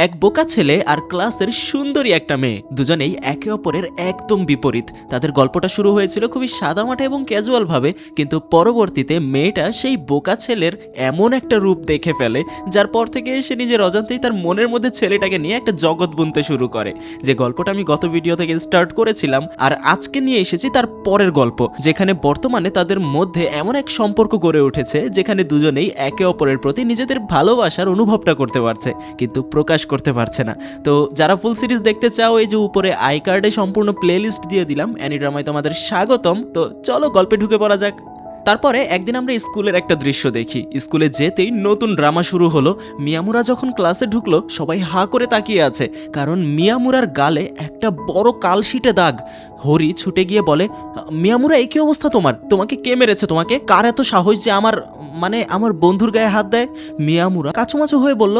এক বোকা ছেলে আর ক্লাসের সুন্দরী একটা মেয়ে, দুজনেই একে অপরের একদম বিপরীত। তাদের গল্পটা শুরু হয়েছিল খুবই সাদামাটা এবং ক্যাজুয়াল ভাবে, কিন্তু পরবর্তীতে মেয়েটা সেই বোকা ছেলের এমন একটা রূপ দেখে ফেলে, যার পর থেকে সে নিজের অজান্তেই তার মনের মধ্যে ছেলেটাকে নিয়ে একটা জগৎ বুনতে শুরু করে। যে গল্পটা আমি গত ভিডিও থেকে স্টার্ট করেছিলাম, আর আজকে নিয়ে এসেছি তার পরের গল্প, যেখানে বর্তমানে তাদের মধ্যে এমন এক সম্পর্ক গড়ে উঠেছে যেখানে দুজনেই একে অপরের প্রতি নিজেদের ভালোবাসার অনুভবটা করতে পারছে, কিন্তু প্রকাশ করতে পারছে না। তো যারা ফুল সিরিজ দেখতে চাও, এই যে উপরে আই কার্ডে সম্পূর্ণ প্লেলিস্ট দিয়ে দিলাম, অ্যানিড্রামায় তোমাদের স্বাগতম। তো চলো গল্পে ঢুকে পড়া যাক। তারপরে একদিন আমরা স্কুলের একটা দৃশ্য দেখি। স্কুলে যেতেই নতুন ড্রামা শুরু হলো। মিয়ামুরা যখন ক্লাসে ঢুকলো, সবাই হা করে তাকিয়ে আছে, কারণ মিয়ামুরার গালে একটা বড় কালশিটে দাগ। হরি ছুটে গিয়ে বলে, মিয়ামুরা এই কি অবস্থা তোমার? তোমাকে কে মেরেছে? তোমাকে কার এত সাহস যে আমার বন্ধুর গায়ে হাত দেয়? মিয়ামুরা কাচুমাচু হয়ে বলল,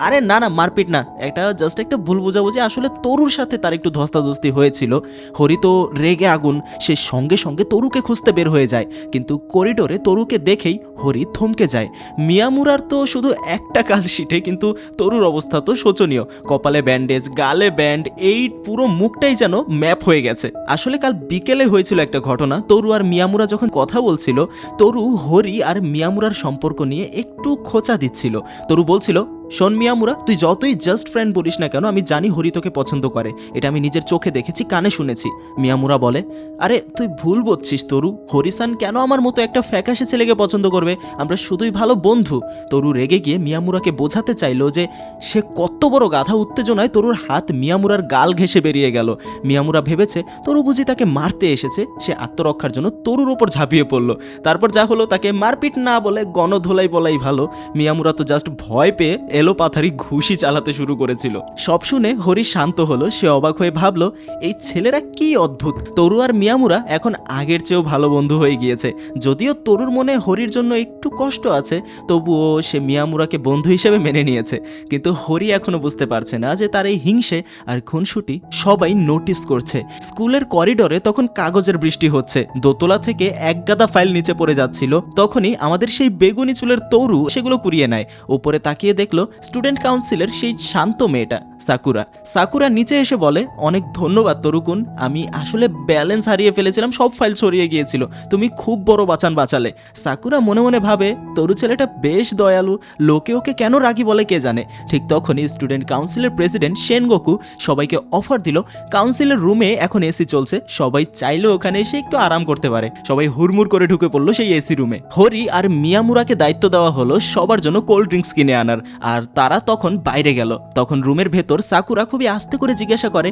আরে না না, মারপিট না, এটা জাস্ট একটা ভুল বোঝাবুঝি, আসলে তরুর সাথে তার একটু ধস্তাধস্তি হয়েছিল। হরি তো রেগে আগুন, সে সঙ্গে সঙ্গে তরুকে খুঁজতে বের হয়ে যায়, কিন্তু করিডোরে তরুকে দেখেই হরি থমকে যায়। মিয়ামুরার তো শুধু একটা কালশিটে, কিন্তু তরুর অবস্থা তো শোচনীয়। কপালে ব্যান্ডেজ, গালে ব্যান্ড, এই পুরো মুখটাই যেন ম্যাপ হয়ে গেছে। আসলে কাল বিকেলে হয়েছিল একটা ঘটনা। তরু আর মিয়ামুরা যখন কথা বলছিল, তরু হরি আর মিয়ামুরার সম্পর্ক নিয়ে একটু খোঁচা দিচ্ছিল। তরু বলছিল, শোন মিয়ামুরা, তুই যতই জাস্ট ফ্রেন্ড বলিস না কেন, আমি জানি হরি তোকে পছন্দ করে, এটা আমি নিজের চোখে দেখেছি, কানে শুনেছি। মিয়ামুরা বলে, আরে তুই ভুল বুঝছিস তরু, হরিসান কেন আমার মতো একটা ফ্যাকাশে ছেলেকে পছন্দ করবে? আমরা শুধুই ভালো বন্ধু। তরু রেগে গিয়ে মিয়ামুরাকে বোঝাতে চাইলো যে সে কত বড় গাধা। উত্তেজনায় তরুর হাত মিয়ামুরার গাল ঘেঁষে বেরিয়ে গেল। মিয়ামুরা ভেবেছে তরু বুঝি তাকে মারতে এসেছে। সে আত্মরক্ষার জন্য তরুর ওপর ঝাঁপিয়ে পড়ল। তারপর যা হলো, তাকে মারপিট না বলে গণধোলাই বলাই ভালো। মিয়ামুরা তো জাস্ট ভয় পেয়ে এলোপাথারি ঘুষি চালাতে শুরু করেছিল। সব শুনে হরি শান্ত হলো। সে অবাক হয়ে ভাবলো, এই ছেলেরা কি অদ্ভুত। তরু আর মিয়ামুরা এখন আগের চেয়েও ভালো বন্ধু হয়ে গিয়েছে। যদিও তরুর মনে হরির জন্য একটু কষ্ট আছে, তবুও সে মিয়ামুরাকে বন্ধু হিসেবে মেনে নিয়েছে। কিন্তু হরি এখনো বুঝতে পারছে না যে তার এই হিংসে আর খুনসুটি সবাই নোটিস করছে। স্কুলের করিডোরে তখন কাগজের বৃষ্টি হচ্ছে। দোতলা থেকে এক গাদা ফাইল নিচে পড়ে যাচ্ছিল। তখনই আমাদের সেই বেগুনি চুলের তরু সেগুলো কুড়িয়ে নেয়। উপরে তাকিয়ে দেখলো স্টুডেন্ট কাউন্সিলের সেই শান্ত মেয়েটা সাকুরা। সাকুরা নিচে এসে বলে, অনেক ধন্যবাদ তরুকুন, আমি আসলে ব্যালেন্স হারিয়ে ফেলেছিলাম, সব ফাইল ছড়িয়ে গিয়েছিল, তুমি খুব বড় বাঁচান বাঁচালে। সাকুরা মনে মনে ভাবে, তরু ছেলেটা বেশ দয়ালু, লোকে ওকে কেন রাগি বলে কে জানে। ঠিক তখনই স্টুডেন্ট কাউন্সিলের প্রেসিডেন্ট সেনগোকু সবাইকে অফার দিল, কাউন্সিলের রুমে এখন এসি চলছে, সবাই চাইলে ওখানে এসে একটু আরাম করতে পারে। সবাই হুড়মুড় করে ঢুকে পড়লো সেই এসি রুমে। হরি আর মিয়ামুরাকে দায়িত্ব দেওয়া হলো সবার জন্য কোল্ড ড্রিঙ্কস কিনে আনার, আর তারা তখন বাইরে গেল। তখন রুমের ভেতর সাকুরা খুবই আস্তে করে জিজ্ঞাসা করে,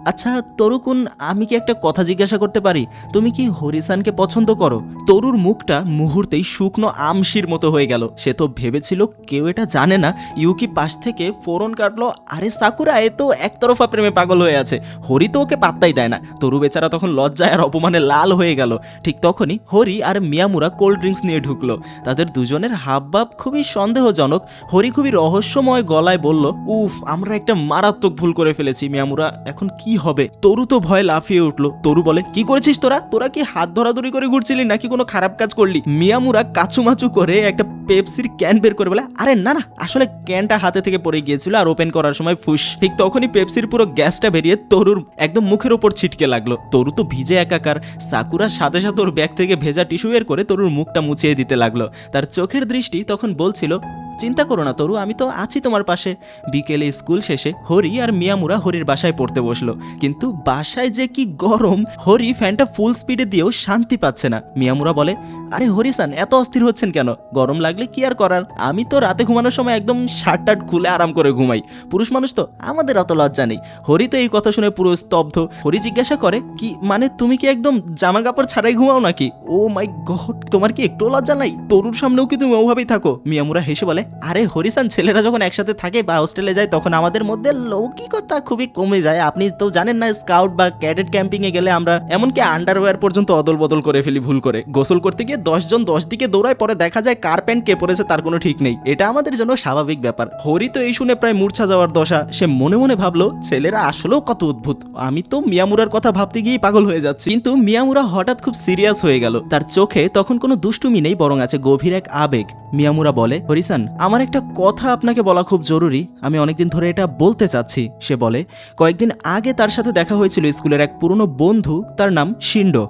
আচ্ছা তরুকুন, আমি কি একটা কথা জিজ্ঞাসা করতে পারি? তুমি কি হরিসানকে পছন্দ করো? তরুর মুখটা মুহূর্তেই শুকনো আমশির মতো হয়ে গেল। সে তো ভেবেছিল কেউ এটা জানে না। ইউকি পাশ থেকে ফোরন কাটলো, আরে সাকুরা, এ তো একতরফা প্রেমে পাগল হয়ে আছে, হরি তো ওকে পাত্তাই দেয় না। তরু বেচারা তখন লজ্জায় আর অপমানে লাল হয়ে গেল। ঠিক তখনই হরি আর মিয়ামুরা কোল্ড ড্রিঙ্কস নিয়ে ঢুকলো। তাদের দুজনের হাবভাব খুবই সন্দেহজনক। হরি খুবই রহস্যময় গলায় বলল, উফ, আমরা একটা মারাত্মক ভুল করে ফেলেছি মিয়ামুরা, এখন কি হবে? তরু তো ভয় লাফিয়ে উঠলো। তরু বলে, কি করেছিস তোরা কি হাত ধরাধরি করে ঘুরছিলি নাকি কোনো খারাপ কাজ করলি? মিয়ামুরা কাচুমাচু করে একটা পেপসির ক্যান বের করে বলে, আরে না না, আসলে ক্যানটা হাতে থেকে পড়ে গিয়েছিল আর ওপেন করার সময় ফুস। ঠিক তখনই পেপসির পুরো গ্যাসটা বেরিয়ে তরুর একদম মুখের ওপর ছিটকে লাগলো। তরু তো ভিজে একাকার। সাকুরার সাথে সাথে ওর ব্যাগ থেকে ভেজা টিস্যু বের করে তরুর মুখটা মুছিয়ে দিতে লাগলো। তার চোখের দৃষ্টি তখন বলছিল, চিন্তা করো না তরু, আমি তো আছি তোমার পাশে। বিকেলে স্কুল শেষে হরি আর মিয়ামুরা হরির বাসায় পড়তে বসলো, কিন্তু বাসায় যে কি গরম, হরি ফ্যানটা ফুল স্পিডে দিয়েও শান্তি পাচ্ছে না। মিয়ামুরা বলে, আরে হরিসান, এত অস্থির হচ্ছেন কেন? গরম লাগলে কি আর করার, আমি তো রাতে ঘুমানোর সময় একদম শার্ট টার্ট খুলে আরাম করে ঘুমাই, পুরুষ মানুষ তো, আমাদের অত লজ্জা নেই। হরি তো এই কথা শুনে পুরো স্তব্ধ। হরি জিজ্ঞাসা করে, কি মানে তুমি কি একদম জামা কাপড় ছাড়াই ঘুমাও নাকি? ও মাই গড, তোমার কি একটু লজ্জা নাই? তরুর সামনেও কি তুমি ওভাবেই থাকো? মিয়ামুরা হেসে বলে, আরে হরিসান, ছেলেরা যখন একসাথে থাকে বা হোস্টেলে যায় তখন আমাদের মধ্যে লৌকিকতা খুবই কমে যায়। আপনি তো জানেন না, স্কাউট বা ক্যাডেট ক্যাম্পিং এ গেলে আমরা এমনকি আন্ডারওয়্যার পর্যন্ত অদল বদল করে ফেলি ভুল করে। গোসল করতে গিয়ে 10 জন 10 দিকে দৌড়ায়, পরে দেখা যায় কার প্যান্ট কে পড়েছে তার কোনো ঠিক নেই। এটা আমাদের জন্য স্বাভাবিক ব্যাপার। হরি তো এই শুনে প্রায় মূর্ছা যাওয়ার দশা। সে মনে মনে ভাবলো, ছেলেরা আসলেও কত অদ্ভুত, আমি তো মিয়ামুরার কথা ভাবতে গিয়েই পাগল হয়ে যাচ্ছি। কিন্তু মিয়ামুরা হঠাৎ খুব সিরিয়াস হয়ে গেল। তার চোখে তখন কোনো দুষ্টুমি নেই, বরং আছে গভীর এক আবেগ। মিয়ামুরা বলে, হরিসান, আমার একটা কথা আপনাকে বলা খুব জরুরি, আমি অনেকদিন ধরে এটা বলতে চাচ্ছি। সে বলে, কয়েকদিন আগে তার সাথে দেখা হয়েছিল স্কুলের এক পুরনো বন্ধু, তার নাম শিন্ডো।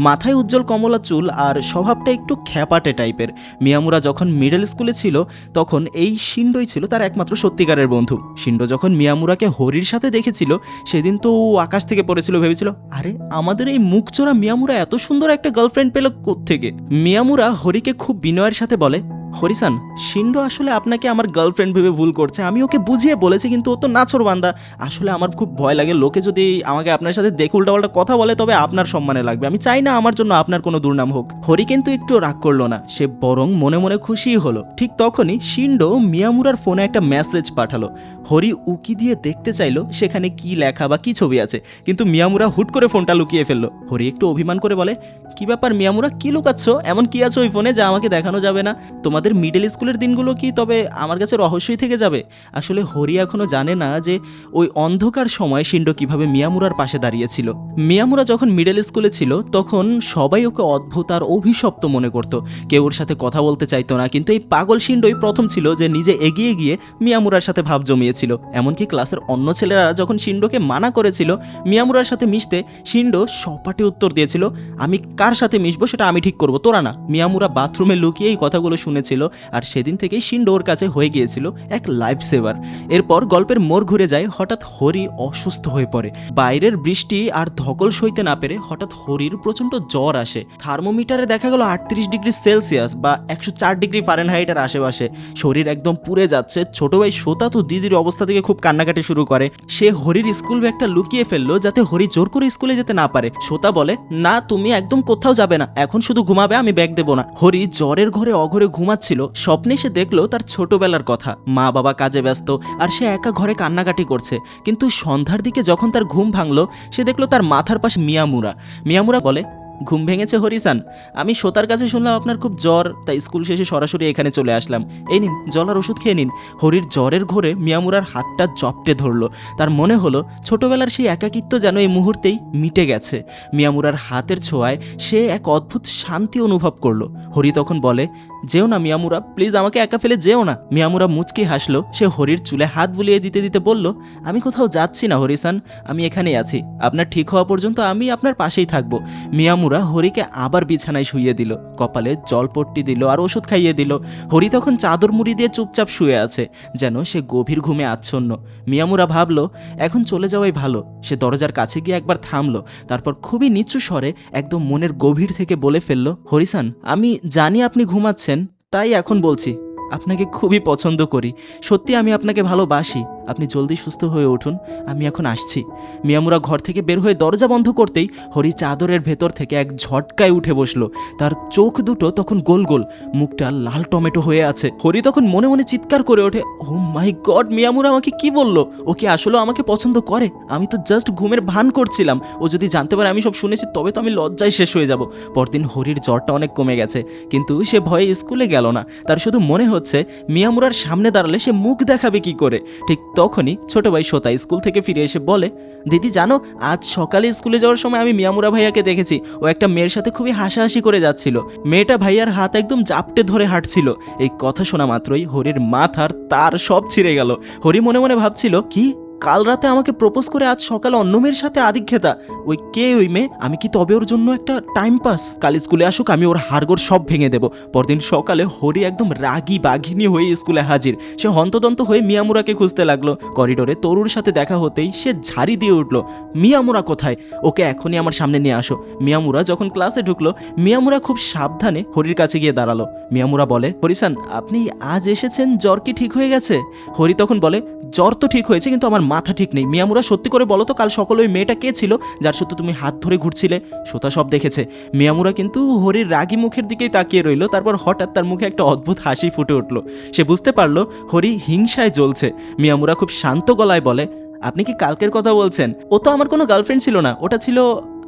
মাথায় উজ্জ্বল কমলা চুল আর স্বভাবটা একটু খ্যাপাটে টাইপের। মিয়ামুরা যখন মিডল স্কুলে ছিল তখন এই শিন্ডোই ছিল তার একমাত্র সত্যিকারের বন্ধু। শিন্ডো যখন মিয়ামুরাকে হরির সাথে দেখেছিল সেদিন তো ও আকাশ থেকে পড়েছিল, ভেবেছিল আরে আমাদের এই মুখচোরা মিয়ামুরা এত সুন্দর একটা গার্লফ্রেন্ড পেল কোত্থেকে। মিয়ামুরা হরিকে খুব বিনয়ের সাথে বলে, হরিসান, শিন্ডো আসলে আপনাকে আমার গার্লফ্রেন্ড ভেবে ভুল করছে। আমি ওকে বুঝিয়ে বলেছি কিন্তু ও তো নাছোড়বান্দা। আসলে আমার খুব ভয় লাগে লোকে যদি আমাকে আপনার সাথে দেখে উল্টাপাল্টা কথা বলে তবে আপনার সম্মানে লাগবে। আমি চাই না আমার জন্য আপনার কোনো দুর্নাম হোক। হরি কিন্তু একটু রাগ করলো না, সে বরং মনে মনে খুশিই হলো। ঠিক তখনই শিন্ডো মিয়ামুরার ফোনে একটা মেসেজ পাঠালো। হরি উকি দিয়ে দেখতে চাইলো সেখানে কি লেখা বা কি ছবি আছে, কিন্তু মিয়ামুরা হুট করে ফোনটা লুকিয়ে ফেললো। হরি একটু অভিমান করে বলে, কি ব্যাপার মিয়ামুরা, কি লুকাচ্ছ? এমন কি আছে ওই ফোনে যা আমাকে দেখানো যাবে না? তোমাদের মিডল স্কুলের দিনগুলো কি তবে আমার কাছে রহস্যই থেকে যাবে? আসলে হরি এখনো জানে না যে ওই অন্ধকার সময় শিন্ডো কিভাবে মিয়ামুরার পাশে দাঁড়িয়েছিল। মিয়ামুরা যখন মিডল স্কুলে ছিল তখন সবাই ওকে অদ্ভুত আর অভিশপ্ত মনে করত। কেউ ওর সাথে কথা বলতে চাইতো না, কিন্তু এই পাগল শিন্ডোই প্রথম ছিল যে নিজে এগিয়ে গিয়ে মিয়ামুরার সাথে ভাব জমিয়েছিল। এমনকি ক্লাসের অন্য ছেলেরা যখন শিন্ডোকে মানা করেছিল মিয়ামুরার সাথে মিশতে, শিন্ডো সপাটে উত্তর দিয়েছিল, আমি কার সাথে মিশবো সেটা আমি ঠিক করবো, তোরা না। মিয়ামুরা বাথরুমে লুকিয়ে এই কথাগুলো শুনেছিল, আর সেদিন থেকেই শিন্ডো ওর কাছে হয়ে গিয়েছিল এক লাইফ সেভার। এরপর গল্পের মোড় ঘুরে যায়, হঠাৎ হরি অসুস্থ হয়ে পড়ে। বাইরের বৃষ্টি আর ধকল সইতে না পেরে হঠাৎ হরির প্রচণ্ড জ্বর আসে। থার্মোমিটারে দেখা গেল 38 ডিগ্রি সেলসিয়াস বা 104 ডিগ্রি ফারেনহাইটের আশেপাশে। শরীর একদম পুড়ে যাচ্ছে। ছোট ভাই সোতা তো দিদির অবস্থা থেকে খুব কান্নাকাটি শুরু করে। সে হরির স্কুল ব্যাগটা লুকিয়ে ফেললো যাতে হরি জোর করে স্কুলে যেতে না পারে। সোতা বলে, না তুমি একদম কোথাও যাবে না, এখন শুধু ঘুমাবে, আমি ব্যাগ দেবো না। হরি জ্বরের ঘরে অঘরে ঘুমাচ্ছিল। স্বপ্নে সে দেখলো তার ছোটবেলার কথা, মা বাবা কাজে ব্যস্ত আর সে একা ঘরে কান্নাকাটি করছে। কিন্তু সন্ধ্যার দিকে যখন তার ঘুম ভাঙলো সে দেখলো তার মাথার পাশে মিয়ামুরা। মিয়ামুরা বলে, ঘুম ভেঙেছে হরিসান, আমি সোতার কাছে শুনলাম আপনার খুব জ্বর, তাই স্কুল শেষে সরাসরি এখানে চলে আসলাম। এই নিন জলার ওষুধ খেয়ে নিন। হরির জ্বরের ঘোরে মিয়ামুরার হাতটা জপটে ধরলো। তার মনে হলো ছোটবেলার সেই একাকিত্ব যেন এই মুহূর্তেই মিটে গেছে। মিয়ামুরার হাতের ছোঁয়ায় সে এক অদ্ভুত শান্তি অনুভব করলো। হরি তখন বলে, যেও না মিয়ামুরা, প্লিজ আমাকে একা ফেলে যেও না। মিয়ামুরা মুচকি হাসলো। সে হরির চুলে হাত বুলিয়ে দিতে দিতে বলল, আমি কোথাও যাচ্ছি না হরিসান, আমি এখানেই আছি। আপনার ঠিক হওয়া পর্যন্ত আমি আপনার পাশেই থাকবো। মিয়ামুরা হরিকে আবার বিছানায় শুইয়ে দিল, কপালে জলপট্টি দিল আর ওষুধ খাইয়ে দিল। হরি তখন চাদর মুড়ি দিয়ে চুপচাপ শুয়ে আছে, যেন সে গভীর ঘুমে আচ্ছন্ন। মিয়ামুরা ভাবলো এখন চলে যাওয়াই ভালো। সে দরজার কাছে গিয়ে একবার থামলো, তারপর খুবই নিচু স্বরে একদম মনের গভীর থেকে বলে ফেলল, হরিসান, আমি জানি আপনি ঘুমাচ্ছেন, তাই এখন বলছি, আপনাকে খুবই পছন্দ করি। সত্যি আমি আপনাকে ভালোবাসি। আপনি জলদি সুস্থ হয়ে উঠুন, আমি এখন আসছি। মিয়ামুরা ঘর থেকে বের হয়ে দরজা বন্ধ করতেই হরি চাদরের ভেতর থেকে এক ঝটকায় উঠে বসলো। তার চোখ দুটো তখন গোল গোল, মুখটা লাল টমেটো হয়ে আছে। হরি তখন মনে মনে চিৎকার করে ওঠে, ও মাই গড, মিয়ামুরা আমাকে কি বললো? ও কি আসলে আমাকে পছন্দ করে? আমি তো জাস্ট ঘুমের ভান করছিলাম। ও যদি জানতে পারে আমি সব শুনেছি তবে তো আমি লজ্জায় শেষ হয়ে যাব। পরদিন হরির জ্বরটা অনেক কমে গেছে, কিন্তু সে ভয়ে স্কুলে গেল না। তার শুধু মনে হচ্ছে মিয়ামুরার সামনে দাঁড়ালে সে মুখ দেখাবে কি করে। ঠিক তখনই ছোট ভাই সোতা স্কুল থেকে ফিরে এসে বলে, দিদি জানো, আজ সকালে স্কুলে যাওয়ার সময় আমি মিয়ামুরা ভাইয়াকে দেখেছি। ও একটা মেয়ের সাথে খুবই হাসাহাসি করে যাচ্ছিল। মেয়েটা ভাইয়ার হাত একদম জাপটে ধরে হাঁটছিল। এই কথা শোনা মাত্রই হরির মাথার তার সব ছিঁড়ে গেল। হরি মনে মনে ভাবছিল, কি কাল রাতে আমাকে প্রপোজ করে আজ সকালে অন্য মেয়ের সাথে আদিক্ষেতা? ওই কে ওই মেয়ে? আমি কি তবে ওর জন্য একটা টাইম পাস? কাল স্কুলে আসুক, আমি ওর হাড়গোড় সব ভেঙে দেব। পরদিন সকালে হরি একদম রাগী বাঘিনী হয়ে স্কুলে হাজির। সে হন্তদন্ত হয়ে মিয়ামুরাকে খুঁজতে লাগলো। করিডোরে তরুর সাথে দেখা হতেই সে ঝাড়ি দিয়ে উঠল, মিয়ামুরা কোথায়? ওকে এখনই আমার সামনে নিয়ে আসো। মিয়ামুরা যখন ক্লাসে ঢুকলো, মিয়ামুরা খুব সাবধানে হরির কাছে গিয়ে দাঁড়ালো। মিয়ামুরা বলে, হরিসান, আপনি আজ এসেছেন, জ্বর কি ঠিক হয়ে গেছে? হরি তখন বলে, জ্বর তো ঠিক হয়েছে, কিন্তু আমার মাথা ঠিক নেই। মিয়ামুরা, সত্যি করে বলো তো কাল সকালে ওই মেয়েটা কে ছিল যার সাথে তুমি হাত ধরে ঘুরছিলে? সোতা সব দেখেছে। মিয়ামুরা কিন্তু হরির রাগী মুখের দিকেই তাকিয়ে রইল। তারপর হঠাৎ তার মুখে একটা অদ্ভুত হাসি ফুটে উঠল। সে বুঝতে পারলো হরি হিংসায় জ্বলছে। মিয়ামুরা খুব শান্ত গলায় বলে, আপনি কি কালকের কথা বলছেন? ও তো আমার কোনো গার্লফ্রেন্ড ছিল না, ওটা ছিল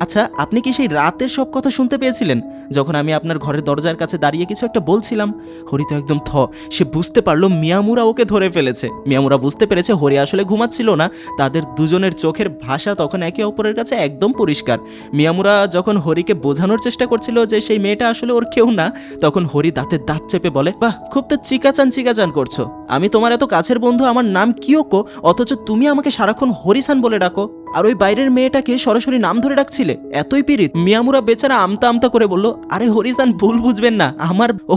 আচ্ছা, আপনি কি সেই রাতের সব কথা শুনতে পেয়েছিলেন যখন আমি আপনার ঘরের দরজার কাছে দাঁড়িয়ে কিছু একটা বলছিলাম? হরি তো একদম সে বুঝতে পারলো মিয়ামুরা ওকে ধরে ফেলেছে। মিয়ামুরা বুঝতে পেরেছে হরি আসলে ঘুমাচ্ছিল না। তাদের দুজনের চোখের ভাষা তখন একে অপরের কাছে একদম পরিষ্কার। মিয়ামুরা যখন হরিকে বোঝানোর চেষ্টা করছিল যে সেই মেয়েটা আসলে ওর কেউ না, তখন হরি দাঁতের দাঁত চেপে বলে, বাহ, খুব তো চিকাচান করছো। আমি তোমার এত কাছের বন্ধু, আমার নাম কিয়োকো, অথচ তুমি আমাকে সারাক্ষণ হরিসান বলে ডাকো, আর ওই বাইরের মেয়েটাকে সরাসরি নাম ধরে ডাকছিলে। এতই পিরিত? মিয়ামুরা বেচারা আমতা করে বলল, আরে হরিসান, ভুল বুঝবেন না,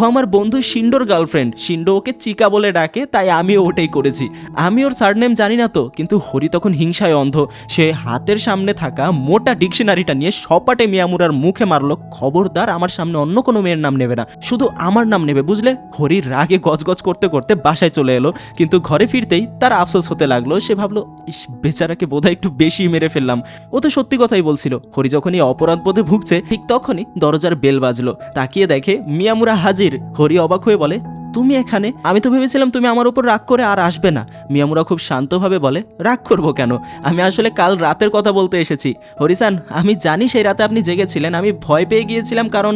আমার বন্ধু শিন্ডোর গার্লফ্রেন্ড। শিন্ডো ওকে চিকা বলে ডাকে, তাই আমিও ওটাই করেছি। আমি ওর সারনেম জানি না তো। কিন্তু হরি তখন হিংসায় অন্ধ। সে হাতের সামনে থাকা মোটা ডিকশনারিটা নিয়ে সপাটে মিয়ামুরার মুখে মারলো, খবরদার আমার সামনে অন্য কোনো মেয়ের নাম নেবে না, শুধু আমার নাম নেবে, বুঝলে? হরির রাগে গজগজ করতে করতে বাসায় চলে এলো। কিন্তু ঘরে ফিরতেই তার আফসোস হতে লাগলো। সে ভাবলো, ইস, বেচারাকে বোধহয় একটু বেশি মেরে ফেললাম। ও তো সত্যি কথাই বলছিল। হরি যখনই অপরাধ বোধে ভুগছে, ঠিক তখনই দরজার বেল বাজলো। তাকিয়ে দেখে মিয়ামুরা হাজির। হরি অবাক হয়ে বলে, তুমি এখানে? আমি তো ভেবেছিলাম তুমি আমার উপর রাগ করে আর আসবে না। মিয়ামুরা খুব শান্তভাবে বলে, রাগ করবো কেন? আমি আসলে কাল রাতের কথা বলতে এসেছি। হরিসান, আমি জানি সেই রাতে আপনি জেগেছিলেন। আমি ভয় পেয়ে গিয়েছিলাম, কারণ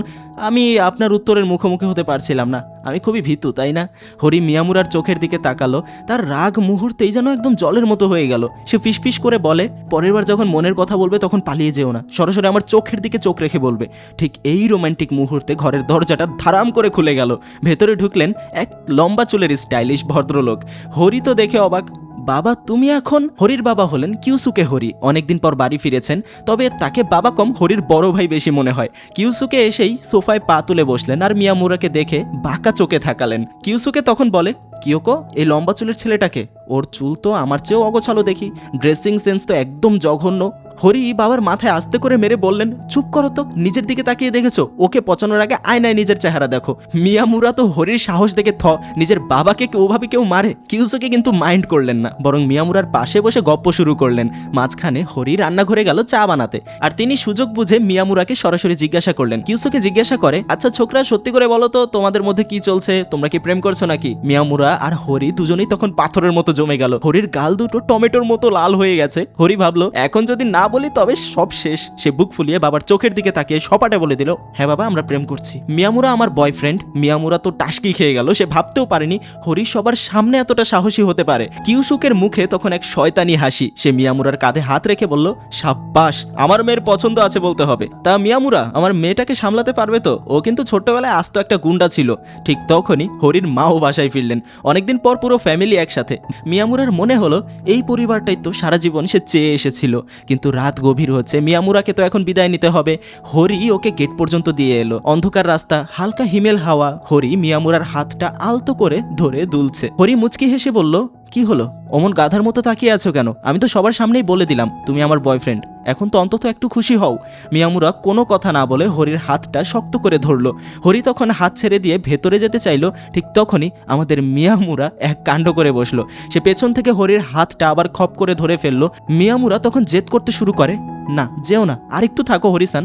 আমি আপনার উত্তরের মুখোমুখি হতে পারছিলাম না। আমি খুবই ভীতু, তাই না? হরি মিয়ামুরার চোখের দিকে তাকালো। তার রাগ মুহূর্তেই যেন একদম জলের মতো হয়ে গেল। সে ফিসফিস করে বলে, পরের বার যখন মনের কথা বলবে তখন পালিয়ে যেও না, সরাসরি আমার চোখের দিকে চোখ রেখে বলবে। ঠিক এই রোমান্টিক মুহূর্তে ঘরের দরজাটা ধারাম করে খুলে গেল। ভেতরে ঢুকলেন এক লম্বা চুলের স্টাইলিশ ভদ্রলোক। হরি তো দেখে অবাক। বাবা, তুমি এখন? হরির বাবা হলেন কিউসুকে হরি। অনেকদিন পর বাড়ি ফিরেছেন, তবে তাকে বাবা কম, হরির বড় ভাই বেশি মনে হয়। কিউসুকে এসেই সোফায় পা তুলে বসলেন আর মিয়ামুরাকে দেখে বাঁকা চোখে থাকালেন। কিউসুকে তখন বলে, কিয়োকো, এই লম্বা চুলের ছেলেটাকে? ওর চুল তো আমার চেয়েও অগোছালো দেখি, ড্রেসিং সেন্স তো একদম জঘন্য। হরি বাবার মাথায় আস্তে করে মেরে বললেন, চুপ করো তো, নিজের দিকে তাকিয়ে দেখেছো? ওকে পচানোর আগে আয়নায় নিজের চেহারা দেখো। মিয়ামুরা তো হরির সাহস দেখে নিজের বাবাকে ওভাবে কেউ মারে? কিউসুকে কিন্তু মাইন্ড করলেন না, বরং মিয়ামুরার পাশে বসে গপ্প শুরু করলেন। মাঝখানে হরি রান্নাঘরে গেল চা বানাতে, আর তিনি সুযোগ বুঝে মিয়ামুরাকে সরাসরি জিজ্ঞাসা করলেন। কিউসুকে জিজ্ঞাসা করে, আচ্ছা ছোকরা, সত্যি করে বলো তো, তোমাদের মধ্যে কি চলছে? তোমরা কি প্রেম করছো নাকি? মিয়ামুরা আর হরি দুজনেই তখন পাথরের মতো জমে গেল। হরির গাল দুটো টমেটোর মতো লাল হয়ে গেছে। হরি ভাবলো, এখন যদি না বলি তবে সব শেষ। সে বুক ফুলিয়ে বাবার চোখের দিকে তাকিয়ে সপাটে বলে দিল, হ্যাঁ বাবা, আমরা প্রেম করছি। মিয়ামুরা আমার বয়ফ্রেন্ড। মিয়ামুরা তো টাসকি খেয়ে গেল। সে ভাবতেও পারেনি হরি সবার সামনে এতটা সাহসী হতে পারে। কিউসুকের মুখে তখন এক শয়তানি হাসি। সে মিয়ামুরার কাঁধে হাত রেখে বলল, সাব্বাস, আমার মেয়ের পছন্দ আছে বলতে হবে। তা মিয়ামুরা, আমার মেয়েটাকে সামলাতে পারবে তো? ও কিন্তু ছোট্টবেলায় আস্ত একটা গুন্ডা ছিল। ঠিক তখনই হরির মাও বাসায় ফিরলেন। অনেকদিন পর পুরো ফ্যামিলি একসাথে। মিয়ামুরার মনে হলো এই পরিবারটাই তো সারা জীবন সে চেয়ে এসেছিল। কিন্তু রাত গভীর হচ্ছে, মিয়ামুরাকে তো এখন বিদায় নিতে হবে। হরি ওকে গেট পর্যন্ত দিয়ে এলো। অন্ধকার রাস্তা, হালকা হিমেল হাওয়া। হরি মিয়ামুরার হাতটা আলতো করে ধরে দুলছে। হরি মুচকি হেসে বলল, কি হলো? অমন গাধার মতো তাকিয়ে আছো কেন? আমি তো সবার সামনেই বলে দিলাম তুমি আমার বয়ফ্রেন্ড। এখন তো অন্তত একটু খুশি হও। মিয়ামুরা কোনো কথা না বলে হরির হাতটা শক্ত করে ধরলো। হরি তখন হাত ছেড়ে দিয়ে ভেতরে যেতে চাইলো। ঠিক তখনই আমাদের মিয়ামুরা এক কাণ্ড করে বসলো। সে পেছন থেকে হরির হাতটা আবার খপ করে ধরে ফেললো। মিয়ামুরা তখন জেদ করতে শুরু করে, না যেও না, আর একটু থাকো হরিসান,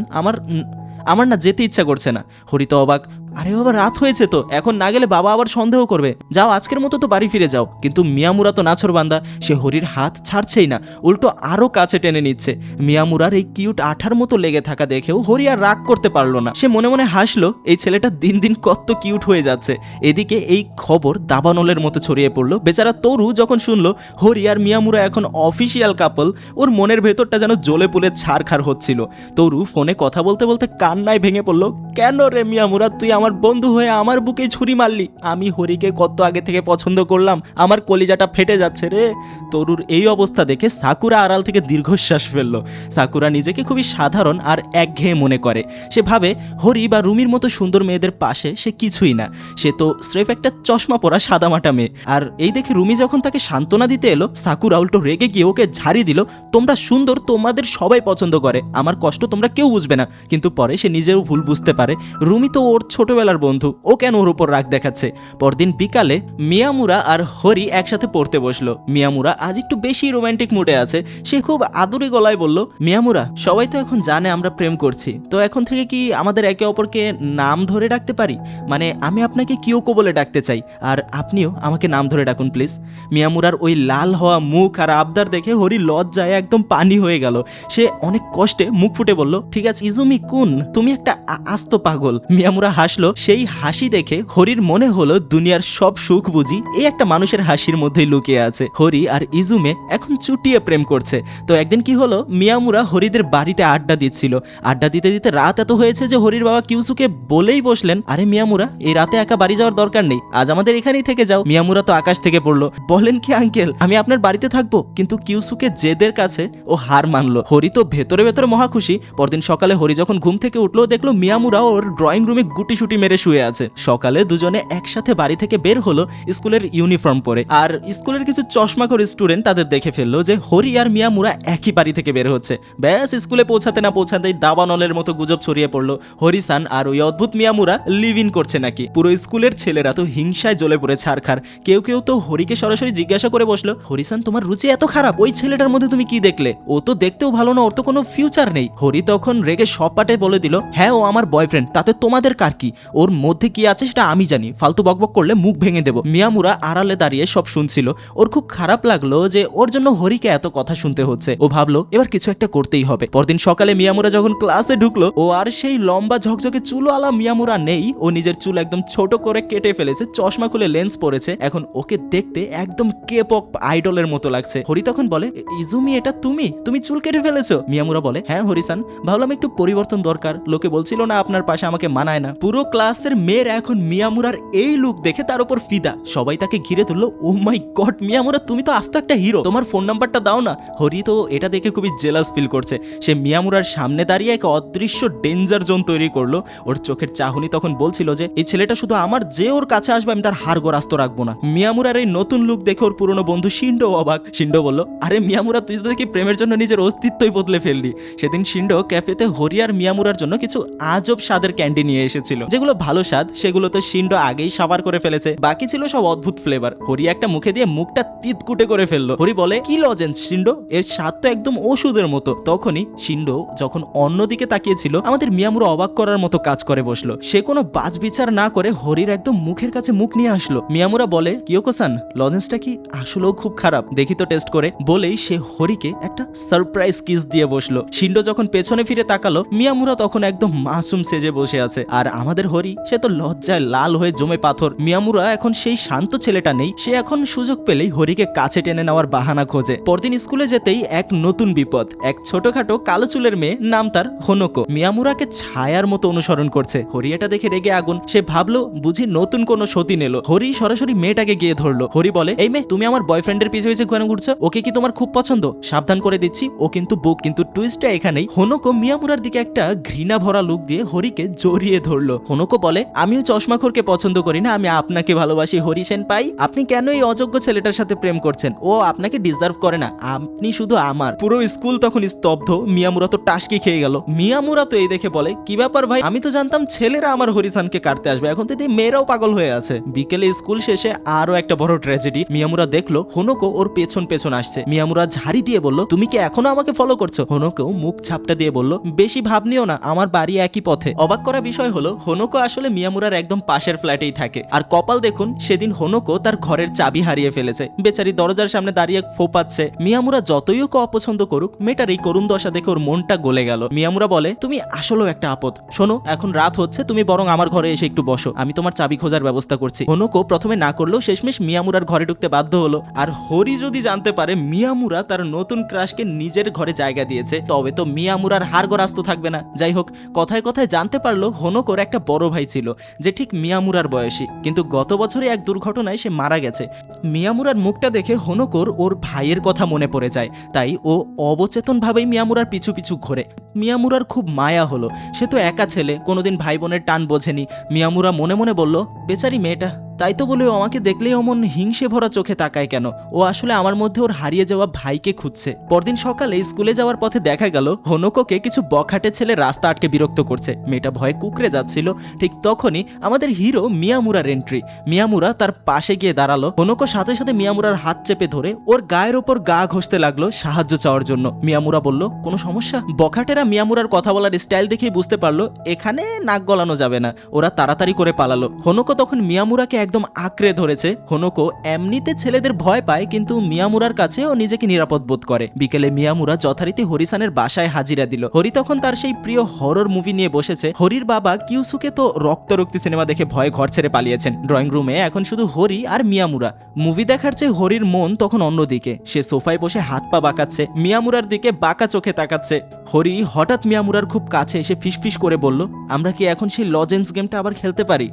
আমার না যেতে ইচ্ছা করছে না। হরি তো অবাক, আরে বাবা, রাত হয়েছে তো, এখন না গেলে বাবা আবার সন্দেহ করবে। যাও, আজকের মতো তো বাড়ি ফিরে যাও। কিন্তু মিয়ামুরা তো নাছোড়বান্দা, সে হরির হাত ছাড়ছেই না, উল্টো আরো কাছে টেনে নিচ্ছে। মিয়ামুরার এই কিউট আঠার মতো লেগে থাকা দেখেও হরি আর রাগ করতে পারলো না। সে মনে মনে হাসলো, এই ছেলেটা দিন দিন কত কিউট হয়ে যাচ্ছে। এদিকে এই খবর দাবানলের মতো ছড়িয়ে পড়লো। বেচারা তরু যখন শুনলো হরি আর মিয়ামুরা এখন অফিসিয়াল কাপল, ওর মনের ভেতরটা যেন জ্বলে পুলে ছারখার হচ্ছিল। তরু ফোনে কথা বলতে বলতে কান্নায় ভেঙে পড়লো, কেন রে মিয়ামুরা, তুই আমার বন্ধু হয়ে আমার বুকে ছুরি মারলি? আমি হরিকে কত আগে থেকে পছন্দ করলাম, আমার কলিজাটা ফেটে যাচ্ছে রে। তরুর এই অবস্থা দেখে সাকুরা আড়াল থেকে দীর্ঘশ্বাস ফেলল। সাকুরা নিজেকে খুবই সাধারণ আর একঘেয়ে মনে করে। সে ভাবে হরি বা রুমির মতো সুন্দর মেয়েদের পাশে সে কিছুই না। সে তো স্রেফ একটা চশমা পরা সাদামাটা মেয়ে। আর এই দেখে রুমি যখন তাকে সান্ত্বনা দিতে এলো, সাকুরা উল্টো রেগে গিয়ে ওকে ঝাড়ি দিল, তোমরা সুন্দর, তোমাদের সবাই পছন্দ করে, আমার কষ্ট তোমরা কেউ বুঝবে না। কিন্তু পরে সে নিজেও ভুল বুঝতে পারে। রুমি তো ওর ছোট ছোটবেলার বন্ধু, ও কেন ওর উপর রাগ দেখাচ্ছে। পরদিন বিকালে মিয়ামুরা আর হরি একসাথে পড়তে বসলো। মিয়ামুরা আজ একটু বেশি রোমান্টিক মুডে আছে। সে খুব আদুরি গলায় বলল, মিয়ামুরা, সবাই তো এখন জানে আমরা প্রেম করছি, তো এখন থেকে কি আমাদের একে অপরকে নাম ধরে ডাকতে পারি? মানে আমি আপনাকে কিয়োকো বলে ডাকতে চাই, আর আপনিও আমাকে নাম ধরে ডাকুন প্লিজ। মিয়ামুরার ওই লাল হওয়া মুখ আর আবদার দেখে হরি লজ্জায় একদম পানি হয়ে গেল। সে অনেক কষ্টে মুখ ফুটে বলল, ঠিক আছে ইজুমি কুন, তুমি একটা আস্ত পাগল। মিয়ামুরা হাসলো। সেই হাসি দেখে হরির মনে হলো দুনিয়ার সব সুখ বুঝি এই একটা মানুষের হাসির মধ্যেই লুকিয়ে আছে। হরি আর ইজুমে এখন চুটিয়ে প্রেম করছে। তো একদিন কি হলো, মিয়ামুরা হরিদের বাড়িতে আড্ডা দিচ্ছিল। আড্ডা দিতে দিতে রাত এত হয়েছে যে হরির বাবা কিউসুকে বলেই বসলেন, আরে মিয়ামুরা, এই রাতে একা বাড়ি যাওয়ার দরকার নেই, আজ আমাদের এখানেই থেকে যাও। মিয়ামুরা তো আকাশ থেকে পড়লো, বলেন কি আঙ্কেল, আমি আপনার বাড়িতে থাকবো? কিন্তু কিউসুকে জেদের কাছে ও হার মানলো। হরি তো ভেতরে ভেতরে মহা খুশি। পরদিন সকালে হরি যখন ঘুম থেকে উঠলো, দেখলো মিয়ামুরা ওর ড্রয়িং রুমে গুটিসুটি মেরে শুয়ে আছে। সকালে দুজনে একসাথে বাড়ি থেকে বের হলো স্কুলের ইউনিফর্ম পরে। আর স্কুলের কিছু চশমাখোর স্টুডেন্ট তাদের দেখে ফেললো যে হরি আর মিয়ামুরা একই বাড়ি থেকে বের হচ্ছে। ব্যাস স্কুলে পৌঁছাতে না পৌঁছাতেই দাবানলের মতো গুজব ছড়িয়ে পড়লো হরিসান আর ওই অদ্ভুত মিয়ামুরা লিভ ইন করছে নাকি। পুরো স্কুলের ছেলেরা তো হিংসায় জ্বলে পড়ে ছাড়খাড়। কেউ কেউ তো হরিকে সরাসরি জিজ্ঞাসা করে বসলো, হরিসান তোমার রুচি এত খারাপ, ওই ছেলেটার মধ্যে তুমি কি দেখলে? ও তো দেখতেও ভালো না, ওর তো কোনো ফিউচার নেই। হরি তখন রেগে সপাটে বলে দিল, হ্যাঁ ও আমার বয়ফ্রেন্ড, তাতে তোমাদের কার কি? ওর মধ্যে কি আছে সেটা আমি জানি, ফালতু বকবক করলে মুখ ভেঙে দেবো। মিয়ামুরা আড়ালে দাঁড়িয়ে সব শুনছিল। ওর খুব খারাপ লাগলো যে ওর জন্য হরিকে এত কথা শুনতে হচ্ছে। ও ভাবলো এবার কিছু একটা করতেই হবে। পরদিন সকালে মিয়ামুরা যখন ক্লাসে ঢুকলো, ও আর সেই লম্বা ঝকঝকে চুলওয়ালা মিয়ামুরা নেই। ও নিজের চুল একদম ছোট করে কেটে ফেলেছে, চশমা খুলে লেন্স পরেছে। এখন ওকে দেখতে একদম কে-পপ আইডলের মতো লাগছে। হরি তখন বলে, ইজুমি, এটা তুমি চুল কেটে ফেলেছো? মিয়ামুরা বলে, হ্যাঁ হরিসান, ভাবলাম একটু পরিবর্তন দরকার, লোকে বলছিল না আপনার পাশে আমাকে মানায় না। পুরো ক্লাসের মেয়েরা এখন মিয়ামুরার এই লুক দেখে তার উপর ফিদা। সবাই তাকে ঘিরে তুললো। ও মাই গড মিয়ামুরা, তুমি তো আস্ত একটা হিরো, তোমার ফোন নাম্বারটা দাও না। হরি তো এটা দেখে খুবই জেলাস ফিল করছে। সে মিয়ামুরার সামনে দাঁড়িয়ে এক অদৃশ্য ডেঞ্জার জোন তৈরি করলো। ওর চোখের চাহনি তখন বলছিল যে এই ছেলেটা শুধু আমার, যে ওর কাছে আসবে আমি তার হাড় গোড় আস্ত রাখবো না। মিয়ামুরার এই নতুন লুক দেখে ওর পুরনো বন্ধু শিন্ডো অবাক। শিন্ডো বলল, আরে মিয়ামুরা, তুই তো দেখি প্রেমের জন্য নিজের অস্তিত্বই বদলে ফেললি। সেদিন শিন্ডো ক্যাফেতে হরি আর মিয়ামুরার জন্য কিছু আজব স্বাদের ক্যান্ডি নিয়ে এসেছিল। যেগুলো ভালো স্বাদ সেগুলো তো শিন্ডো আগেই সাবার করে ফেলেছে, বাকি ছিল সব অদ্ভুত ফ্লেভার। হরি একটা মুখে দিয়ে মুখটা তিতকুটে করে ফেললো। হরি বলে, কি লজেন্স শিন্ডো, এর স্বাদ তো একদম ওষুধের মতো। তখনই শিন্ডো যখন অন্যদিকে তাকিয়েছিল, আমাদের মিয়ামুরা অবাক করার মতো কাজ করে বসলো। সে কোনো বাছবিচার না করে হরির একদম মুখের কাছে মুখ নিয়ে আসলো। মিয়ামুরা বলে, কিয়োকো-সান, লজেন্সটা কি আসলেও খুব খারাপ, দেখি তো টেস্ট করে। বলেই সে হরিকে একটা সারপ্রাইজ কিস দিয়ে বসলো। শিন্ডো যখন পেছনে ফিরে তাকালো, মিয়ামুরা তখন একদম মাসুম সেজে বসে আছে। আর আমাদের হরি, সে তো লজ্জায় লাল হয়ে জমে পাথর। মিয়ামুরা এখন সেই শান্ত ছেলেটা নেই। সে এখন সুযোগ পেলেই হরিকে কাছে টেনে নেওয়ার বাহানা খোঁজে। পরদিন স্কুলে যেতেই এক নতুন বিপদ। এক ছোটখাটো কালো চুলের মেয়ে, নাম তার হোনোকো, মিয়ামুরাকে ছায়ার মতো অনুসরণ করছে। হরি এটা দেখে রেগে আগুন। সে ভাবলো বুঝি নতুন কোনো সতীন এলো। হরি সরাসরি মেয়েটাকে গিয়ে ধরলো। হরি বলে, এই মেয়ে, তুমি আমার বয়ফ্রেন্ডের পিছে পিছে ঘুরে ঘুরছো, ওকে কি তোমার খুব পছন্দ? সাবধান করে দিচ্ছি, ও কিন্তু বুক। কিন্তু টুইস্টটা এখানেই, হোনোকো মিয়ামুরার দিকে একটা ঘৃণা ভরা লুক দিয়ে হরিকে জড়িয়ে ধরলো। হোনোকো বলে, আমিও চশমাখোরকে পছন্দ করি না, আমি আপনাকে ভালোবাসি হরি সেনপাই। আপনি কেন এই অযোগ্য ছেলেটার সাথে প্রেম করছেন? ও আপনাকে ডিজার্ভ করে না, আপনি শুধু আমার। পুরো স্কুল তখন স্তব্ধ। মিয়ামুরা তো টাসকি খেয়ে গেল। মিয়ামুরা তো এই দেখে বলে, কি ব্যাপার ভাই, আমি তো জানতাম ছেলেরা আমার হরিসানকে কাটতে আসবে, এখন তো মেয়েরাও পাগল হয়ে আছে। বিকেলে স্কুল শেষে আরো একটা বড় ট্র্যাজেডি। মিয়ামুরা দেখলো হোনোকো ওর পেছন পেছন আসছে। মিয়ামুরা ঝাড়ি দিয়ে বলল, তুমি কি এখনো আমাকে ফলো করছো? হোনোকো মুখ ঝাপটা দিয়ে বলল, বেশি ভাব নিও না, আমার বাড়ি একই পথে। অবাক করা বিষয় হলো, হোনোকো আসলে মিয়ামুরার একদম পাশের ফ্ল্যাটেই থাকে। আর কপাল দেখুন, সেদিন হোনোকো তার ঘরের চাবি হারিয়ে ফেলেছে। বেচারি দরজার সামনে দাঁড়িয়ে ফোপাচ্ছে। মিয়ামুরা যতই ওকে অপছন্দ করুক, মেয়েটার এই করুণ দশা দেখে ওর মনটা গলে গেল। মিয়ামুরা বলে, তুমি আসলেও একটা আপদ। শোনো, এখন রাত হচ্ছে, তুমি বরং আমার ঘরে এসে একটু বসো, আমি তোমার চাবি খোঁজার ব্যবস্থা করছি। হোনোকো প্রথমে না করলেও শেষমেশ মিয়ামুরার ঘরে ঢুকতে বাধ্য হলো। আর হরি যদি জানতে পারে মিয়ামুরা তার নতুন ক্রাশকে নিজের ঘরে জায়গা দিয়েছে, তবে তো মিয়ামুরার হাড়গোড় আস্ত থাকবে না। যাই হোক, কথায় কথায় জানতে পারলো হোনোকোর একটা বড় ভাই ছিল, যে ঠিক মিয়ামুরার বয়সী, কিন্তু গত বছরে এক দুর্ঘটনায় সে মারা গেছে। মিয়ামুরার মুখটা দেখে হোনোকোর ওর ভাইয়ের কথা মনে পড়ে যায়, তাই ও অবচেতনভাবেই মিয়ামুরার পিছু পিছু ঘোরে। মিয়ামুরার খুব মায়া হলো। সে তো একা ছেলে, কোনোদিন ভাই বোনের টান বোঝেনি। মিয়ামুরা মনে মনে বলল, বেচারি মেয়েটা, তাই তো বলে ও আমাকে দেখলেই অমন হিংসে ভরা চোখে তাকায় কেন? ও আসলে আমার মধ্যে ওর হারিয়ে যাওয়া ভাইকে খুঁজছে। পরদিন সকালে স্কুলে যাওয়ার পথে দেখা গেল হোনোকোকে কিছু বখাটে ছেলে রাস্তা আটকে বিরক্ত করছে। মেয়েটা ভয়ে কুকড়ে যাচ্ছিল। ঠিক তখনই আমাদের হিরো মিয়ামুরার এন্ট্রি। মিয়ামুরা তার পাশে গিয়ে দাঁড়ালো। হোনোকো সাথে সাথে মিয়ামুরার হাত চেপে ধরে ওর গায়ের ওপর গা ঘষতে লাগলো সাহায্য চাওয়ার জন্য। মিয়ামুরা বলল, কোনো সমস্যা? বখাটেরা মিয়ামুরার কথা বলার স্টাইল দেখেই বুঝতে পারলো এখানে নাক গলানো যাবে না। ওরা তাড়াতাড়ি করে পালালো। হোনোকো তখন মিয়ামুরাকে একদম আঁকড়ে ধরেছে। হোনোকো এমনিতে ছেলেদের ভয় পায়, কিন্তু মিয়ামুরার কাছে ও নিজেকে নিরাপদ বোধ করে। বিকেলে মিয়ামুরা যথারীতি হরিসানের বাসায় হাজিরা দিল। হরি তখন তার সেই প্রিয় হরর মুভি নিয়ে বসেছে। হরির বাবা কিউসুকে তো রক্তারক্তি সিনেমা দেখে ভয়ে ঘর ছেড়ে পালিয়েছেন। ড্রয়িং রুমে এখন শুধু হরি আর মিয়ামুরা। মুভি দেখার চেয়ে হরির মন তখন অন্যদিকে। সে সোফায় বসে হাত পা বাঁকাচ্ছে, মিয়ামুরার দিকে বাঁকা চোখে তাকাচ্ছে। হরি হঠাৎ মিয়ামুরার খুব কাছে এসে ফিসফিস করে বলল, আমরা কি এখন সেই লজেন্স গেমটা আবার খেলতে পারি?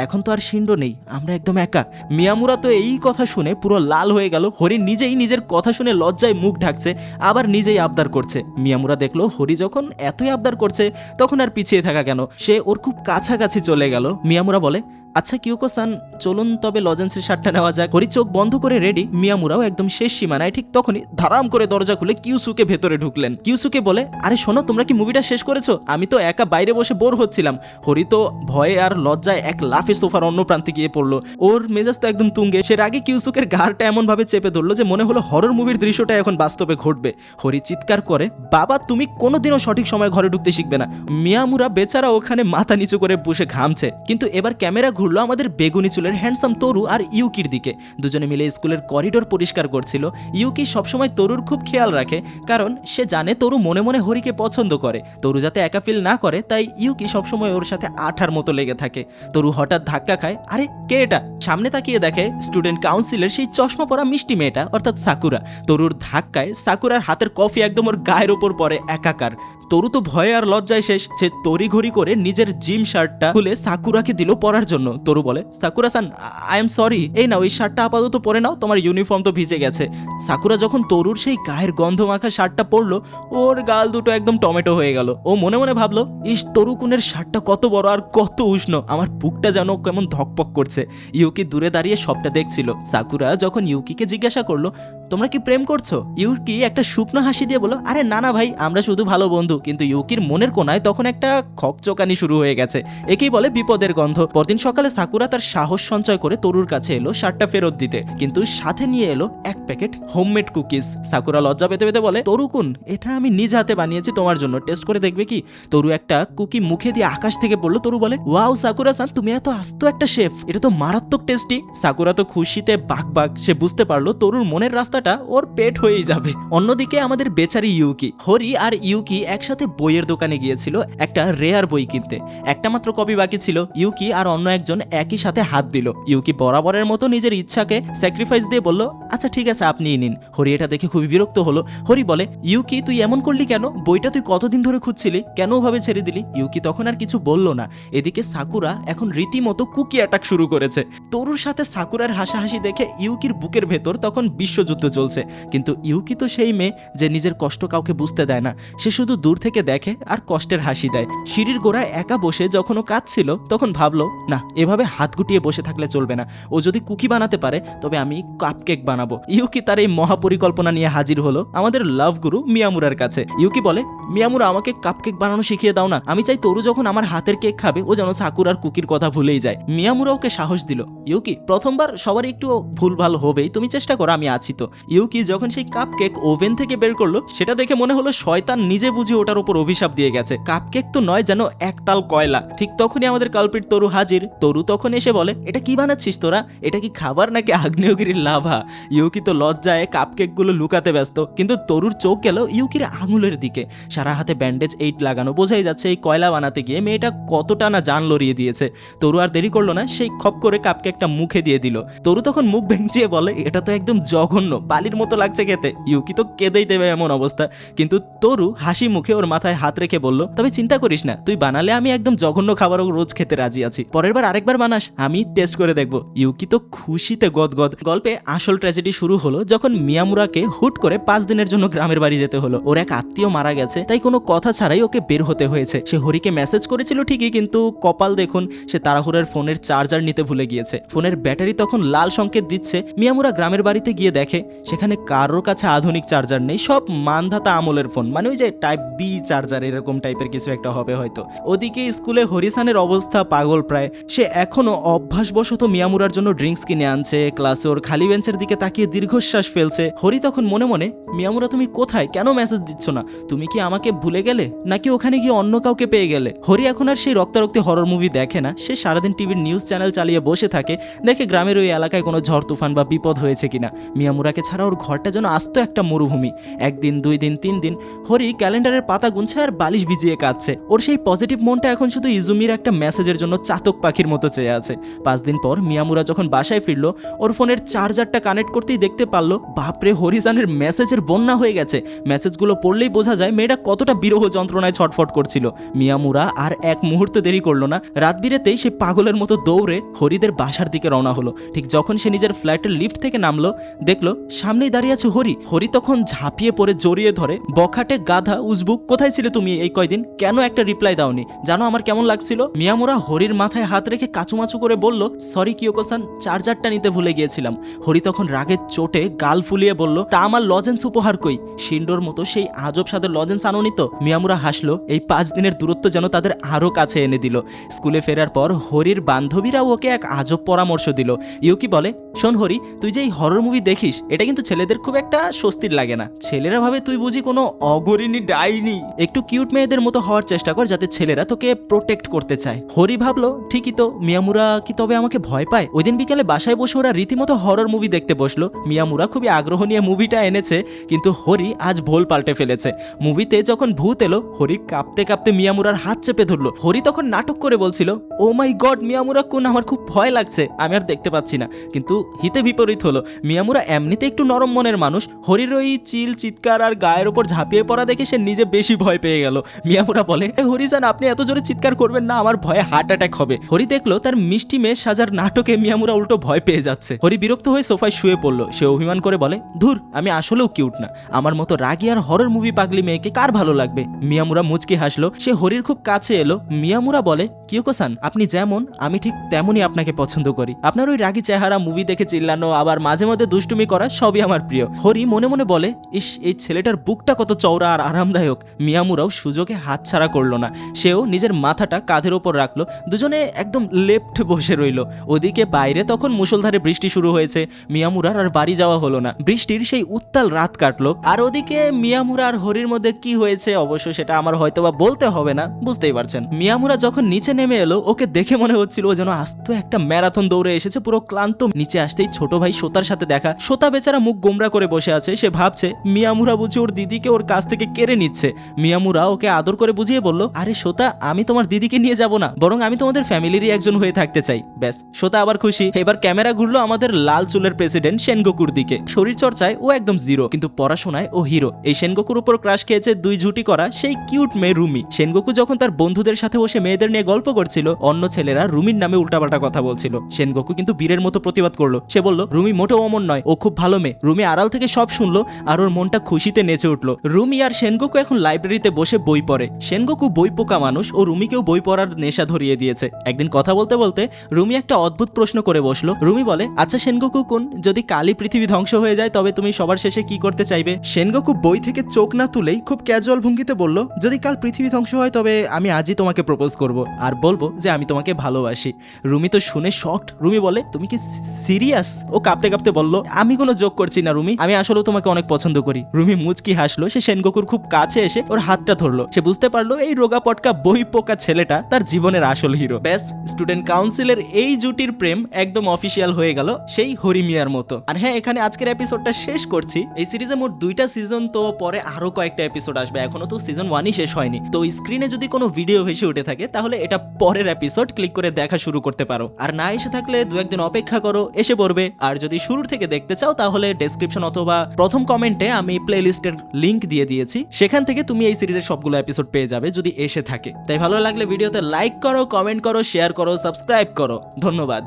এখন তো আর শিন্ডো নেই, আমরা একদম একা। মিয়ামুরা তো এই কথা শুনে পুরো লাল হয়ে গেল। হরি নিজেই নিজের কথা শুনে লজ্জায় মুখ ঢাকছে, আবার নিজেই আবদার করছে। মিয়ামুরা দেখলো হরি যখন এতই আবদার করছে তখন আর পিছিয়ে থাকা কেন, সে ওর খুব কাছাকাছি চলে গেল। মিয়ামুরা বলে, আচ্ছা কিউকো সান, চলুন তবে লজেন্সের শার্টটা নেওয়া যাক। হরি চোখ বন্ধ করে রেডি। মিয়ামুরাও একদম শেষ সীমানায়। ঠিক তখনই ধারাম করে দরজা খুলে কিউসুকে ভেতরে ঢুকলেন। কিউসুকে বলে, আরে শোনো, তোমরা কি মুভিটা শেষ করেছো? আমি তো একা বাইরে বসে বোর হচ্ছিলাম। হরি তো ভয়ে আর লজ্জায় এক লাফে সোফার অন্য প্রান্তে গিয়ে পড়লো। ওর মেজাজ তো একদম তুঙ্গে। সে রাগে কিউসুকের ঘাড়টা এমন ভাবে চেপে ধরলো যে মনে হলো হরর মুভির দৃশ্যটা এখন বাস্তবে ঘটবে। হরি চিৎকার করে, বাবা তুমি কোনোদিনও সঠিক সময় ঘরে ঢুকতে শিখবে না। মিয়ামুরা বেচারা ওখানে মাথা নিচু করে বসে ঘামছে। কিন্তু এবার ক্যামেরা ঘুরলো আমাদের বেগুনি চুলের হ্যান্ডসাম তরু আর ইউকির দিকে। দুজনে মিলে স্কুলের করিডোর পরিষ্কার করছিল। ইউকি সবসময় তরুর খুব খেয়াল রাখে, কারণ সে জানে তরু মনে মনে হরিকে পছন্দ করে। তরু যাতে একা ফিল না করে, তাই ইউকি সবসময় ওর সাথে আঠার মতো লেগে থাকে। তরু হঠাৎ ধাক্কা খায়। আরে কে এটা? সামনে তাকিয়ে দেখে স্টুডেন্ট কাউন্সিলের সেই চশমা পরা মিষ্টি মেয়েটা, অর্থাৎ সাকুরা। তরুর ধাক্কায় সাকুরার হাতের কফি একদম ওর গায়ের ওপর পড়ে একাকার। তরু তো ভয়ে আর লজ্জায় শেষ। সে তড়িঘড়ি করে নিজের জিম শার্টটা খুলে সাকুরাকে দিল পরার জন্য। তরু বলে, Sakura san, I am sorry, এই নাও এই শার্টটা আপাতত পরে নাও, তোমার ইউনিফর্ম তো ভিজে গেছে। সাকুরা যখন তরুর সেই গায়ের গন্ধ মাখা শার্টটা পরলো, ওর গাল দুটো একদম টমেটো হয়ে গেল। ও মনে মনে ভাবলো, ইস তরুকুনের শার্টটা কত বড় আর কত উষ্ণ, আমার বুকটা যেন কেমন ধকপক করছে। ইউকি দূরে দাঁড়িয়ে সবটা দেখছিল। সাকুরা যখন ইউকিকে জিজ্ঞাসা করলো, তোমরা কি প্রেম করছো? ইউকি একটা শুকনো হাসি দিয়ে বলল, আরে না না ভাই, আমরা শুধু ভালো বন্ধু। কিন্তু ইউকির মনের কোনায় তখন একটা খকচকানি শুরু হয়ে গেছে। একেই বলে বিপদের গন্ধ। পরদিন সকালে সাকুরা তার সাহস সঞ্চয় করে তরুর কাছে এলো শার্টটা ফেরত দিতে, কিন্তু সাথে নিয়ে এলো এক প্যাকেট হোমমেড কুকিজ। সাকুরা লজ্জা পেতে পেতে বলে, তরুকুন, এটা আমি নিজ হাতে বানিয়েছি তোমার জন্য, টেস্ট করে দেখবে কি? তরু একটা কুকি মুখে দিয়ে আকাশ থেকে পড়লো। তরু বলে, ওয়াও সাকুরা সান, তুমি এত আস্ত একটা শেফ, এটা তো মারাত্মক টেস্টি। সাকুরা তো খুশিতে বাক। সে বুঝতে পারলো তরুর মনের রাস্তাটা ওর পেট হয়েই যাবে। অন্যদিকে আমাদের বেচারি ইউকি। হরি আর ইউকি একসাথে বইয়ের দোকানে গিয়েছিল একটা রেয়ার বই কিনতে। একটা মাত্র কপি বাকি ছিল। ইউকি আর অন্য একজন একই সাথে হাত দিল। ইউকি বরাবরের মতো নিজের ইচ্ছাকে স্যাক্রিফাইস দিয়ে বলল, আচ্ছা ঠিক আছে, আপনিই নিন। হরি এটা দেখে খুবই বিরক্ত হলো। হরি বলে, ইউকি তুই এমন করলি কেন? বইটা তুই কতদিন ধরে খুঁজছিলি, কেন ওভাবে ছেড়ে দিলি? ইউকি তখন আর কিছু বলল না। এদিকে সাকুরা এখন রীতিমতো কুকি অ্যাটাক শুরু করেছে। তরুর সাথে সাকুরার হাসাহাসি দেখে ইউকির বুকের ভেতর তখন বিশ্বযুদ্ধ চলছে। কিন্তু ইউকি তো সেই মেয়ে যে নিজের কষ্ট কাউকে বুঝতে দেয় না। সে শুধু দূর থেকে দেখে আর কষ্টের হাসি দেয়। সিঁড়ির গোড়ায় একা বসে যখন ও কাঁদছিল, তখন ভাবলো, না, এভাবে হাত গুটিয়ে বসে থাকলে চলবে না। ও যদি কুকি বানাতে পারে, তবে আমি কাপকেক বানাবো। ইউকি তার এই মহাপরিকল্পনা নিয়ে হাজির হলো আমাদের লাভ গুরু মিয়ামুরার কাছে। ইউকি বলে, মিয়ামুরা, আমাকে কাপকেক বানানো শিখিয়ে দাও না। আমি চাই তরু যখন আমার হাতের কেক খাবে, ও যেন সাকুরার কুকির কথা ভুলেই যায়। মিয়ামুরা ওকে সাহস দিল, ইউকি, প্রথমবার সবারই একটু ভুলভাল হবেই, তুমি চেষ্টা করো, আমি আছি তো। ইউকি যখন সেই কাপকেক ওভেন থেকে বের করলো, সেটা দেখে মনে হলো শয়তান নিজে বুঝে ওটার উপর অভিশাপ দিয়ে গেছে। কাপকেক তো নয়, যেন একতাল কয়লা। ঠিক তখনই আমাদের কালপিট তরু হাজির। তরু তখন এসে বলে, এটা কি বানাচ্ছিস তোরা? এটা কি খাবার নাকি আগ্নেয়গিরির লাভা? ইউকি তো লজ্জায় কাপকেকগুলো লুকাতে ব্যস্ত, কিন্তু তরুর চোখ গেল ইউকির আঙুলের দিকে। সারা হাতে ব্যান্ডেজ 8 লাগানো, বোঝাই যাচ্ছে এই কয়লা বানাতে গিয়ে মেয়েটা কতটা না জান লড়িয়ে দিয়েছে। তরু আর দেরি করলো না, সেই খপ করে কাপকেকটা মুখে দিয়ে দিল। তরু তখন মুখ ভেঙচিয়ে বলে, এটা তো একদম জঘন্য, বালির মতো লাগছে খেতে। ইউকি তো কেঁদেই দেবে এমন অবস্থা, কিন্তু তরু হাসি মুখে ওর মাথায় হাত রেখে বলল, তবে চিন্তা করিস না, তুই বানালে আমি একদম জঘন্য খাবারও রোজ খেতে রাজি আছি। পরের বার আরেকবার বানাস, আমি টেস্ট করে দেখবো। ইউকি তো খুশিতে গদগদ। গল্পে আসল ট্র্যাজেডি শুরু হলো যখন মিয়ামুরাকে হুট করে 5 দিনের জন্য গ্রামের বাড়ি যেতে হলো। ওর এক আত্মীয় মারা গেছে, তাই কোনো কথা ছাড়াই ওকে বের হতে হয়েছে। সে হরিকে মেসেজ করেছিল ঠিকই, কিন্তু কপাল দেখুন, সে তাড়াহুড়োর ফোনের চার্জার নিতে ভুলে গিয়েছে। ফোনের ব্যাটারি তখন লাল সংকেত দিচ্ছে। মিয়ামুরা গ্রামের বাড়িতে গিয়ে দেখে সেখানে কারোর কাছে আধুনিক চার্জার নেই, সব মানধাতা আমলের ফোন, মানে ওই যে টাইপ বি চার্জার, এরকম টাইপের কিছু একটা হবে হয়তো। ওদিকে স্কুলে হরিসানের অবস্থা পাগল প্রায়। সে এখনো অভ্যাসবশত মিয়ামুরার জন্য ড্রিঙ্কস কিনে আনছে, ক্লাসে ওর খালি বেঞ্চের দিকে তাকিয়ে দীর্ঘশ্বাস ফেলছে। হরি তখন মনে মনে, মিয়ামুরা তুমি কোথায়, কেন মেসেজ দিচ্ছ না? তুমি কি আমাকে ভুলে গেলে, নাকি ওখানে গিয়ে অন্য কাউকে পেয়ে গেলে? হরি এখন আর সেই রক্তারক্তি হরর মুভি দেখে না। সে সারাদিন টিভির নিউজ চ্যানেল চালিয়ে বসে থাকে, দেখে গ্রামের ওই এলাকায় কোনো ঝড় তুফান বা বিপদ হয়েছে কিনা। মিয়ামুরাকে ছাড়া ওর ঘরটা যেন আস্ত একটা মরুভূমি। 1 দিন 2 দিন 3 দিন হরি ক্যালেন্ডারের পাতা গুনছে আর বালিশ ভিজিয়ে কাঁদছে। ওর সেই পজিটিভ মনটা এখন শুধু ইজুমির একটা মেসেজের জন্য চাতক পাখির মতো চেয়ে আছে। 5 দিন পর মিয়ামুরা যখন বাসায় ফিরলো, ওর ফোনের চার্জারটা কানেক্ট করতেই দেখতে পারলো, বাপরে, হরিসানের মেসেজের বন্যা হয়ে গেছে। মেসেজগুলো পড়লেই বোঝা যায় মেয়েটা কতটা বিরহ যন্ত্রণায় ছটফট করছিল। মিয়ামুরা আর এক মুহূর্ত দেরি করলো না। রাত বিরেতেই সে পাগলের মতো দৌড়ে হরিদের বাসার দিকে রওনা হলো। ঠিক যখন সে নিজের ফ্ল্যাটের লিফট থেকে নামলো, দেখলো সামনেই দাঁড়িয়ে আছে হরি। হরি তখন ঝাঁপিয়ে পড়ে জড়িয়ে ধরে, বখাটে গাধা উজবুক, কোথায় ছিলে তুমি এই কয়দিন? কেন একটা রিপ্লাই দাওনি? জানো আমার কেমন লাগছিল? মিয়ামুরা হরির মাথায় হাত রেখে কাচুমাচু করে বলল, সরি কিয়োকো-সান, চার্জারটা নিতে ভুলে গিয়েছিলাম। হরি তখন রাগের চোটে গাল ফুলিয়ে বলল, তা আমার লজেন্স উপহার কই? শিন্ডোর মতো সেই আজব স্বাদের লজেন্স আনোনি তো? মিয়ামুরা হাসলো। এই 5 দিনের দূরত্ব যেন তাদের আরো কাছে এনে দিল। স্কুলে ফেরার পর হরির বান্ধবীরা ওকে এক আজব পরামর্শ দিল। ইউকি বলে, শোন হরি, তুই যে এই হরর মুভি দেখিস, এটা কিন্তু ছেলেদের খুব একটা স্বস্তির লাগে না। ছেলেরা ভাবে তুই বুঝি কোনো অগরিনী ডাইনি। একটু কিউট মেয়েদের মতো হওয়ার চেষ্টা কর, যাতে ছেলেরা তোকে প্রোটেক্ট করতে চায়। হরি ভাবলো, ঠিকই তো, মিয়ামুরা কি তবে আমাকে ভয় পায়? ওই দিন বিকেলে বাসায় বসে ওরা রীতিমতো হরর মুভি দেখতে বসলো। মিয়ামুরা খুবই আগ্রহ নিয়ে মুভিটা এনেছে, কিন্তু হরি আজ ভোল পাল্টে ফেলেছে। মুভিতে যখন ভূত এলো, হরি কাঁপতে কাঁপতে মিয়ামুরার হাত চেপে ধরলো। হরি তখন নাটক করে বলছিল, ও মাই গড মিয়ামুরা কোন, আমার খুব ভয় লাগছে, আমি আর দেখতে পাচ্ছি না। কিন্তু হিতে বিপরীত হলো। মিয়ামুরা এমনিতে একটু নরম মনের মানুষ, হরির ওই চিল চিৎকার আর গায়ের ওপর ঝাঁপিয়ে পড়া দেখে সে নিজে বেশি ভয় পেয়ে গেল। মিয়ামুরা বলে, হরিজান আপনি এত জোরে চিৎকার করবেন না, আমার ভয়ে হার্ট অ্যাটাক হবে। হরি দেখলো তার মিষ্টি মেয়ে সাজার নাটকে মিয়ামুরা উল্টো ভয় পেয়ে যাচ্ছে। হরি বিরক্ত হয়ে সোফায় শুয়ে পড়লো। সে অভিমান করে বলে, ধুর, আমি আসলেও কিউট না, আমার মতো রাগী আর হরর মুভি পাগলি মেয়েকে কার ভালো লাগবে? মিয়ামুরা মুচকি হাসলো। সে হরির খুব কাছে এলো। মিয়ামুরা বলে, কিয়োকো-সান, আপনি যেমন, আমি ঠিক তেমনই আপনাকে পছন্দ করি। আপনার ওই রাগী চেহারা, মুভি দেখে চিল্লানো, আবার মাঝে মধ্যে দুষ্টুমি করা, সবই আমার প্রিয়। হরি মনে মনে বলে, ইস, এই ছেলেটার বুকটা কত চওড়া আর আরামদায়ক। মিয়ামুরাও সুযোগে হাতছাড়া করলো না। সেও নিজের মাথাটা কাঁধের ওপর রাখলো। দুজনে একদম লেফট বসে রইল। ওদিকে বাইরে তখন মুষলধারে বৃষ্টি শুরু হয়েছে। মিয়ামুরার আর বাড়ি যাওয়া হলো না। বৃষ্টির সেই উত্তাল রাত কাটলো। আর ওদিকে মিয়ামুরা আর হরির মধ্যে কি হয়েছে, অবশ্য সেটা আমার হয়তোবা বলতে হবে না, বুঝতেই পারছেন। মিয়ামুরা যখন নিচে নেমে এলো, ওকে দেখে মনে হচ্ছিল ও যেন আস্ত একটা ম্যারাথন দৌড়ে এসেছে, পুরো ক্লান্ত। নিচে আসতেই ছোট ভাই সোতার সাথে দেখা। সোতা বেচারা মুখ গোমরা করে বসে আছে। সে ভাবছে মিয়ামুরা বুঝি ওর দিদিকে ওর কাছ থেকে কেড়ে নিচ্ছে। মিয়ামুরা ওকে আদর করে বুঝিয়ে বলল, আরে সোতা, আমি তোমার দিদিকে নিয়ে যাব না, বরং আমি তোমাদের ফ্যামিলিরই একজন হয়ে থাকতে চাই। ব্যাস, সোতা আবার খুশি। এবার ক্যামেরা ঘুরলো আমাদের লাল চুলের প্রেসিডেন্ট সেনগোকুর দিকে। শরীর চর্চায় ও একদম জিরো, কিন্তু পড়াশোনায় ও হিরো। এই সেনগোকুর উপর ক্রাশ খেয়েছে 2 ঝুটি করা সেই কিউট মেয়ে রুমি। সেনগোকু যখন তার বন্ধুদের সাথে বসে মেয়েদের নিয়ে গল্প করছিল, অন্য ছেলেরা রুমির নামে উল্টাপাল্টা কথা বলছিল। সেনগোকু কিন্তু বীরের মতো প্রতিবাদ করলো। সে বলল, রুমি মোটেও অমন নয়, ও খুব ভালো মেয়ে। রুমি আড়াল থেকে সব শুনলো আর ওর মনটা খুশিতে নেচে উঠলো। রুমি আর সেনগোকু এখন লাইব্রেরিতে বসে বই পড়ে। সেনগোকু বই পোকা মানুষ, ও রুমিকেও বই পড়ার নেশা ধরিয়ে দিয়েছে। একদিন কথা বলতে বলতে রুমি একটা অদ্ভুত প্রশ্ন করে বসলো। রুমি বলে, আচ্ছা সেনগোকু কুন, যদি কালই পৃথিবী ধ্বংস হয়ে যায় তবে তুমি সবার শেষে কি করতে চাইবে? সেনগোকু বই থেকে চোখ না তুলেই খুব ক্যাজুয়াল ভঙ্গিতে বলল, যদি কাল পৃথিবী ধ্বংস হয় তবে আমি আজই তোমাকে প্রপোজ করব আর বলবো যে আমি তোমাকে ভালোবাসি। রুমি তো শুনে শকড। রুমি বলে, তুমি কি সিরিয়াস? ও কাঁপতে কাঁপতে বলল, আমি কোনো জোক করছি না রুমি, আমি আসলে তোমাকে অনেক পছন্দ করি। রুমি মুচকি হাসলো। সে সেনগোকুর খুব কাছে এসে ওর হাতটা ধরলো। সে বুঝতে পারলো এই রোগা পটকা বই পোকা ছেলেটা তার জীবনের আসল হিরো। ব্যাস, স্টুডেন্ট কাউন্সিলের এই জুটির প্রেম একদম অফিসিয়াল হয়ে গেল, সেই হরিমিয়ার মতো। আর হ্যাঁ, এখানে আজকের এপিসোডটা শেষ করছি। এই সিরিজে মোট 2টা সিজন, তো পরে আরো কয়েকটা এপিসোড আসবে। এখনো তো সিজন 1ই শেষ হয়নি। তো স্ক্রিনে যদি কোনো ভিডিও ভেসে উঠে থাকে তাহলে এটা পরের এপিসোড, ক্লিক করে দেখা শুরু করতে পারো। আর না এসে থাকলে 2-1 দিন অপেক্ষা করো, এসে পড়বে। আর যদি শুরুর থেকে দেখতে চাও তাহলে ডেসক্রিপশন অথবা প্রথম কমেন্টে আমি প্লেলিস্টের লিংক দিয়ে দিয়েছি, সেখান থেকে তুমি এই সিরিজের সবগুলো এপিসোড পেয়ে যাবে যদি এসে থাকে। তাই ভালো লাগলে ভিডিওতে লাইক করো, কমেন্ট করো, শেয়ার করো, সাবস্ক্রাইব করো। ধন্যবাদ।